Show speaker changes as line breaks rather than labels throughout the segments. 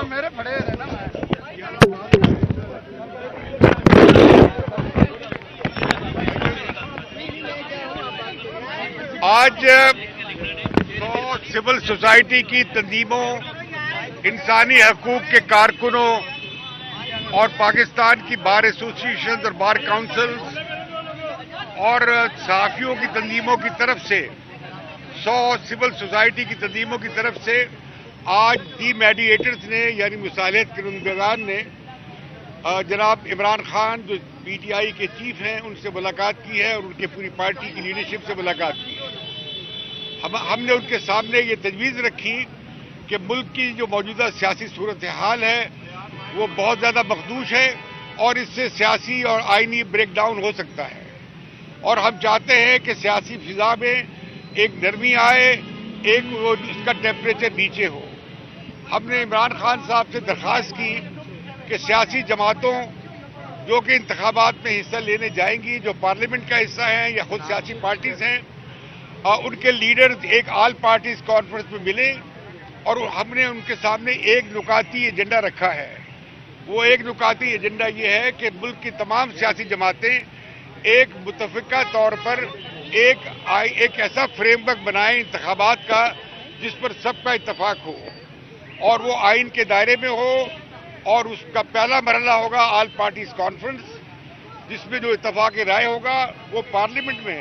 میرے پڑے نا آج سول سوسائٹی کی تنظیموں، انسانی حقوق کے کارکنوں اور پاکستان کی بار ایسوسیشن اور بار کاؤنسلز اور صحافیوں کی تنظیموں کی طرف سے 100 سول سوسائٹی کی تنظیموں کی طرف سے آج دی میڈیٹرز نے یعنی مصالحت کنندگان نے جناب عمران خان جو پی ٹی آئی کے چیف ہیں ان سے ملاقات کی ہے اور ان کے پوری پارٹی کی لیڈرشپ سے ملاقات کی ہے۔ ہم نے ان کے سامنے یہ تجویز رکھی کہ ملک کی جو موجودہ سیاسی صورتحال ہے وہ بہت زیادہ مخدوش ہے اور اس سے سیاسی اور آئینی بریک ڈاؤن ہو سکتا ہے، اور ہم چاہتے ہیں کہ سیاسی فضا میں ایک نرمی آئے، ایک اس کا ٹیمپریچر نیچے ہو۔ ہم نے عمران خان صاحب سے درخواست کی کہ سیاسی جماعتوں جو کہ انتخابات میں حصہ لینے جائیں گی، جو پارلیمنٹ کا حصہ ہیں یا خود سیاسی پارٹیز ہیں، ان کے لیڈرز ایک آل پارٹیز کانفرنس میں ملیں، اور ہم نے ان کے سامنے ایک نکاتی ایجنڈا رکھا ہے۔ وہ ایک نکاتی ایجنڈا یہ ہے کہ ملک کی تمام سیاسی جماعتیں ایک متفقہ طور پر ایک ایسا فریم ورک بنائیں انتخابات کا جس پر سب کا اتفاق ہو، اور وہ آئین کے دائرے میں ہو، اور اس کا پہلا مرحلہ ہوگا آل پارٹیز کانفرنس، جس میں جو اتفاق رائے ہوگا وہ پارلیمنٹ میں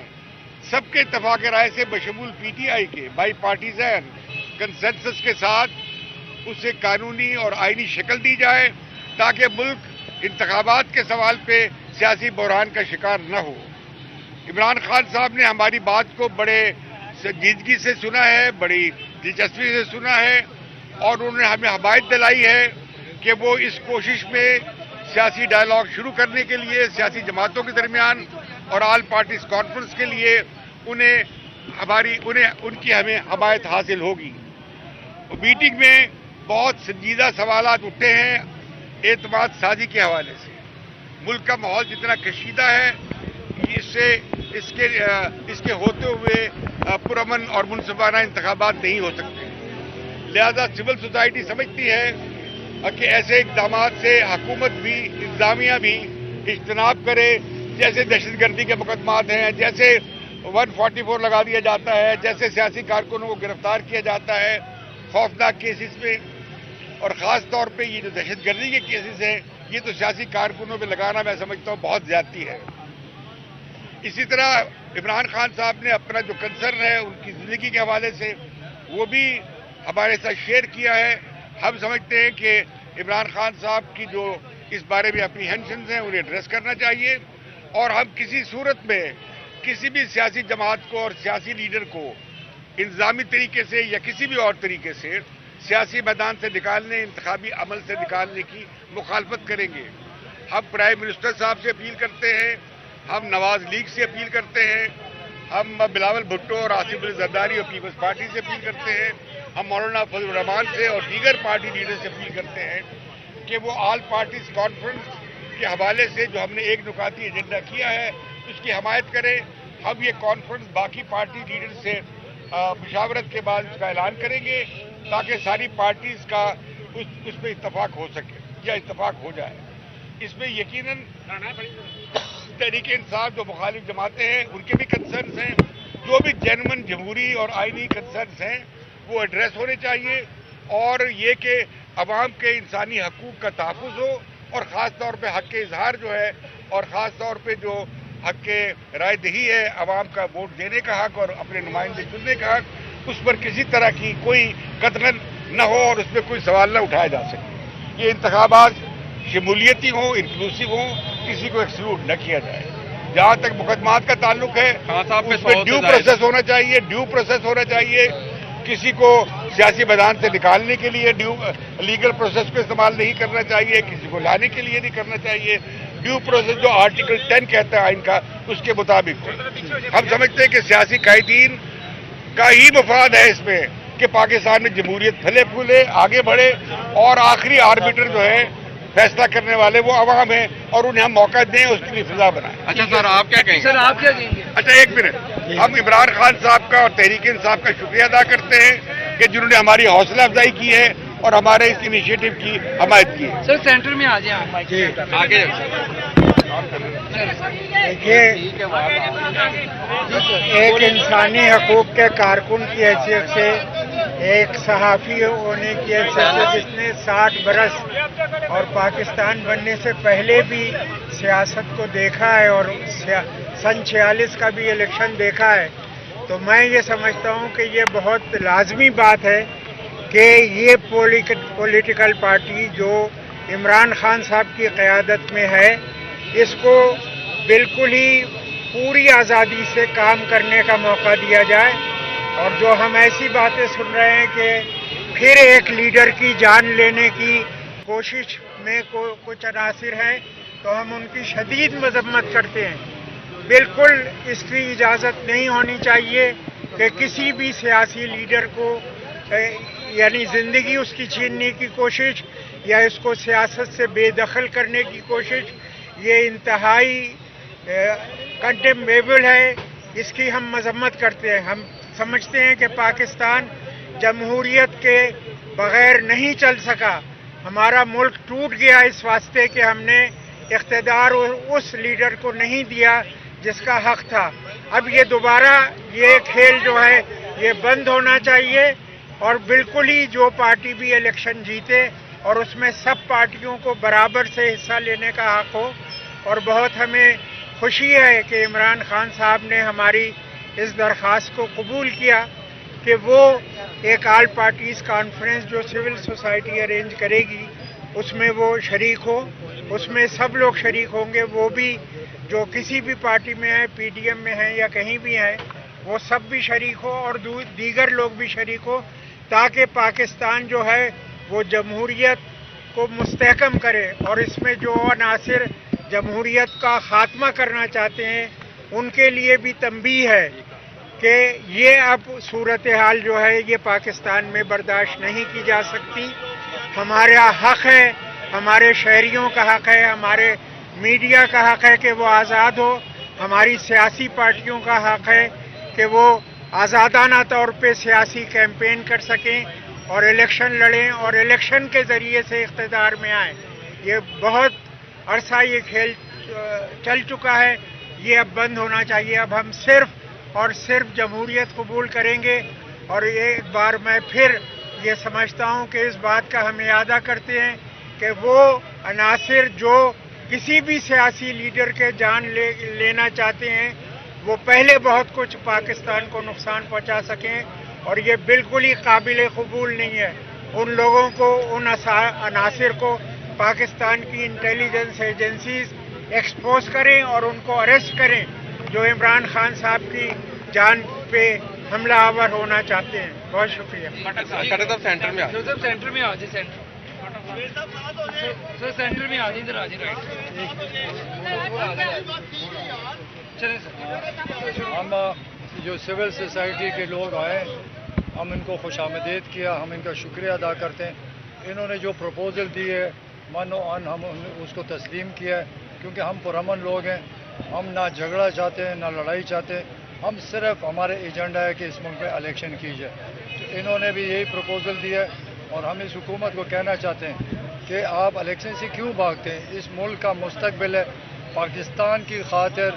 سب کے اتفاق رائے سے بشمول پی ٹی آئی کے بائی پارٹیزن کنسنسس کے ساتھ اسے قانونی اور آئینی شکل دی جائے تاکہ ملک انتخابات کے سوال پہ سیاسی بحران کا شکار نہ ہو۔ عمران خان صاحب نے ہماری بات کو بڑے سنجیدگی سے سنا ہے، بڑی دلچسپی سے سنا ہے، اور انہوں نے ہمیں حمایت دلائی ہے کہ وہ اس کوشش میں سیاسی ڈائلاگ شروع کرنے کے لیے سیاسی جماعتوں کے درمیان اور آل پارٹیز کانفرنس کے لیے ان کی ہمیں حمایت حاصل ہوگی۔ میٹنگ میں بہت سنجیدہ سوالات اٹھے ہیں اعتماد سازی کے حوالے سے۔ ملک کا ماحول جتنا کشیدہ ہے اس کے ہوتے ہوئے پرامن اور منصفانہ انتخابات نہیں ہو سکتے، لہذا سول سوسائٹی سمجھتی ہے کہ ایسے اقدامات سے حکومت بھی، انتظامیہ بھی اجتناب کرے، جیسے دہشت گردی کے مقدمات ہیں، جیسے 144 لگا دیا جاتا ہے، جیسے سیاسی کارکنوں کو گرفتار کیا جاتا ہے خوفناک کیسز میں، اور خاص طور پہ یہ جو دہشت گردی کے کیسز ہیں یہ تو سیاسی کارکنوں پہ لگانا میں سمجھتا ہوں بہت زیادتی ہے۔ اسی طرح عمران خان صاحب نے اپنا جو کنسرن ہے ان کی زندگی کے حوالے سے وہ بھی ہمارے ساتھ شیئر کیا ہے۔ ہم سمجھتے ہیں کہ عمران خان صاحب کی جو اس بارے میں اپریہنشنز ہیں انہیں ایڈریس کرنا چاہیے، اور ہم کسی صورت میں کسی بھی سیاسی جماعت کو اور سیاسی لیڈر کو انتظامی طریقے سے یا کسی بھی اور طریقے سے سیاسی میدان سے نکالنے، انتخابی عمل سے نکالنے کی مخالفت کریں گے۔ ہم پرائم منسٹر صاحب سے اپیل کرتے ہیں، ہم نواز لیگ سے اپیل کرتے ہیں، ہم بلاول بھٹو اور آصف علی زرداری اور پیپلز پارٹی سے اپیل کرتے ہیں، ہم مولانا فضل الرحمان سے اور دیگر پارٹی لیڈر سے اپیل کرتے ہیں کہ وہ آل پارٹیز کانفرنس کے حوالے سے جو ہم نے ایک نکاتی ایجنڈا کیا ہے اس کی حمایت کریں۔ ہم یہ کانفرنس باقی پارٹی لیڈر سے مشاورت کے بعد اس کا اعلان کریں گے تاکہ ساری پارٹیز کا اس پہ اتفاق ہو سکے یا اتفاق ہو جائے۔ اس میں یقیناً تحریک انصاف جو مخالف جماعتیں ہیں ان کے بھی کنسرنز ہیں، جو بھی جینوئن جمہوری اور آئینی کنسرنز ہیں وہ ایڈریس ہونے چاہیے، اور یہ کہ عوام کے انسانی حقوق کا تحفظ ہو، اور خاص طور پہ حق اظہار جو ہے، اور خاص طور پہ جو حق رائے دہی ہے، عوام کا ووٹ دینے کا حق اور اپنے نمائندے چننے کا حق، اس پر کسی طرح کی کوئی قطعاً نہ ہو اور اس پہ کوئی سوال نہ اٹھایا جا سکے۔ یہ انتخابات شمولیتی ہوں، انکلوسیو ہوں، کسی کو ایکسکلوڈ نہ کیا جائے۔ جہاں تک مقدمات کا تعلق ہے اس میں ڈیو پروسیس ہونا چاہیے، کسی کو سیاسی میدان سے نکالنے کے لیے لیگل پروسیس کو استعمال نہیں کرنا چاہیے، کسی کو لانے کے لیے نہیں کرنا چاہیے۔ ڈیو پروسیس جو آرٹیکل 10 کہتا ہے آئین کا اس کے مطابق ہم سمجھتے ہیں کہ سیاسی قائدین کا ہی مفاد ہے اس میں کہ پاکستان میں جمہوریت پھلے پھولے، آگے بڑھے، اور آخری آربیٹر جو ہے فیصلہ کرنے والے وہ عوام ہیں، اور انہیں ہم موقع دیں، اس کے لیے فضا بنائیں۔
اچھا سر، آپ کیا کہیں گے؟
اچھا ایک منٹ، ہم عمران خان صاحب کا اور تحریک انصاف کا شکریہ ادا کرتے ہیں کہ جنہوں نے ہماری حوصلہ افزائی کی ہے اور ہمارے اس انیشیٹو کی حمایت کی ہے.
سر سینٹر میں آ جائیں.
جی
آگے
دیکھیے، ایک انسانی حقوق کے کارکن کی حیثیت سے، ایک صحافی ہونے کی حیثیت سے جس نے 60 برس اور پاکستان بننے سے پہلے بھی سیاست کو دیکھا ہے اور سن 46 کا بھی الیکشن دیکھا ہے، تو میں یہ سمجھتا ہوں کہ یہ بہت لازمی بات ہے کہ یہ پولیٹیکل پارٹی جو عمران خان صاحب کی قیادت میں ہے، اس کو بالکل ہی پوری آزادی سے کام کرنے کا موقع دیا جائے. اور جو ہم ایسی باتیں سن رہے ہیں کہ پھر ایک لیڈر کی جان لینے کی کوشش میں کچھ عناصر ہیں، تو ہم ان کی شدید مذمت کرتے ہیں. بالکل اس کی اجازت نہیں ہونی چاہیے کہ کسی بھی سیاسی لیڈر کو یعنی زندگی اس کی چھیننے کی کوشش یا اس کو سیاست سے بے دخل کرنے کی کوشش، یہ انتہائی کنڈیمیبل ہے. اس کی ہم مذمت کرتے ہیں. ہم سمجھتے ہیں کہ پاکستان جمہوریت کے بغیر نہیں چل سکا. ہمارا ملک ٹوٹ گیا اس واسطے کہ ہم نے اقتدار اس لیڈر کو نہیں دیا جس کا حق تھا. اب یہ دوبارہ یہ کھیل جو ہے یہ بند ہونا چاہیے، اور بالکل ہی جو پارٹی بھی الیکشن جیتے اور اس میں سب پارٹیوں کو برابر سے حصہ لینے کا حق ہو. اور بہت ہمیں خوشی ہے کہ عمران خان صاحب نے ہماری اس درخواست کو قبول کیا کہ وہ ایک آل پارٹیز کانفرنس جو سول سوسائٹی ارینج کرے گی اس میں وہ شریک ہو. اس میں سب لوگ شریک ہوں گے، وہ بھی جو کسی بھی پارٹی میں ہیں، پی ڈی ایم میں ہیں یا کہیں بھی ہیں، وہ سب بھی شریک ہو اور دیگر لوگ بھی شریک ہو، تاکہ پاکستان جو ہے وہ جمہوریت کو مستحکم کرے. اور اس میں جو عناصر جمہوریت کا خاتمہ کرنا چاہتے ہیں ان کے لیے بھی تنبیہ ہے کہ یہ اب صورتحال جو ہے یہ پاکستان میں برداشت نہیں کی جا سکتی. ہمارا حق ہے، ہمارے شہریوں کا حق ہے، ہمارے میڈیا کا حق ہے کہ وہ آزاد ہو. ہماری سیاسی پارٹیوں کا حق ہے کہ وہ آزادانہ طور پہ سیاسی کیمپین کر سکیں اور الیکشن لڑیں اور الیکشن کے ذریعے سے اقتدار میں آئیں. یہ بہت عرصہ یہ کھیل چل چکا ہے، یہ اب بند ہونا چاہیے. اب ہم صرف اور صرف جمہوریت قبول کریں گے. اور ایک بار میں پھر یہ سمجھتا ہوں کہ اس بات کا ہم اعادہ کرتے ہیں کہ وہ عناصر جو کسی بھی سیاسی لیڈر کے جان لینا چاہتے ہیں وہ پہلے بہت کچھ پاکستان کو نقصان پہنچا سکیں، اور یہ بالکل ہی قابل قبول نہیں ہے. ان لوگوں کو، ان عناصر کو پاکستان کی انٹیلیجنس ایجنسیز ایکسپوز کریں اور ان کو اریسٹ کریں جو عمران خان صاحب کی جان پہ حملہ آور ہونا چاہتے ہیں. بہت شکریہ.
سینٹر میں آ جائے. سر سینٹر میں آ جائیں. ادھر آ جائیں. چلیں سر.
ہم جو سول سوسائٹی کے لوگ آئے، ہم ان کو خوش آمدید کیا، ہم ان کا شکریہ ادا کرتے ہیں. انہوں نے جو پروپوزل دی ہے من و ان ہم اس کو تسلیم کیا ہے، کیونکہ ہم پرامن لوگ ہیں. ہم نہ جھگڑا چاہتے ہیں نہ لڑائی چاہتے ہیں. ہم صرف ہمارے ایجنڈا ہے کہ اس ملک میں الیکشن کی جائے. تو انہوں نے بھی یہی پروپوزل دیا ہے، اور ہم اس حکومت کو کہنا چاہتے ہیں کہ آپ الیکشن سے کیوں بھاگتے ہیں؟ اس ملک کا مستقبل ہے. پاکستان کی خاطر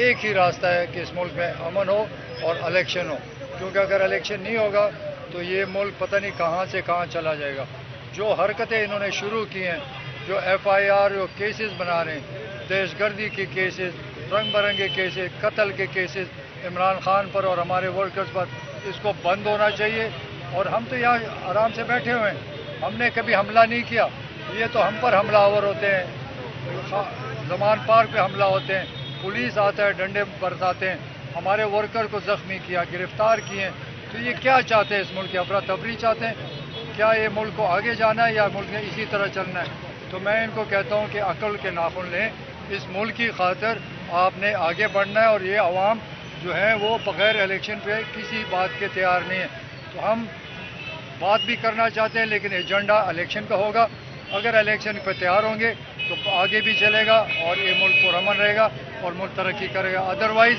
ایک ہی راستہ ہے کہ اس ملک میں امن ہو اور الیکشن ہو، کیونکہ اگر الیکشن نہیں ہوگا تو یہ ملک پتہ نہیں کہاں سے کہاں چلا جائے گا. جو حرکتیں انہوں نے شروع کی ہیں، جو ایف آئی آر جو کیسز بنا رہے ہیں، دہشت گردی کے کیسز، رنگ برنگے کیسز، قتل کے کیسز عمران خان پر اور ہمارے ورکرز پر، اس کو بند ہونا چاہیے. اور ہم تو یہاں آرام سے بیٹھے ہوئے ہیں، ہم نے کبھی حملہ نہیں کیا. یہ تو ہم پر حملہ آور ہوتے ہیں، زمان پارک پہ حملہ ہوتے ہیں، پولیس آتا ہے، ڈنڈے برساتے ہیں، ہمارے ورکر کو زخمی کیا، گرفتار کیے ہیں. تو یہ کیا چاہتے ہیں؟ اس ملک کی افراتفری چاہتے ہیں؟ کیا یہ ملک کو آگے جانا ہے یا ملک میں اسی طرح چلنا ہے؟ تو میں ان کو کہتا ہوں کہ عقل کے ناخن لیں. اس ملک کی خاطر آپ نے آگے بڑھنا ہے، اور یہ عوام جو ہے وہ بغیر الیکشن پہ کسی بات کے تیار نہیں ہے. تو ہم بات بھی کرنا چاہتے ہیں لیکن ایجنڈا الیکشن کا ہوگا. اگر الیکشن پہ تیار ہوں گے تو آگے بھی چلے گا اور یہ ملک پرامن رہے گا اور ملک ترقی کرے گا. ادروائز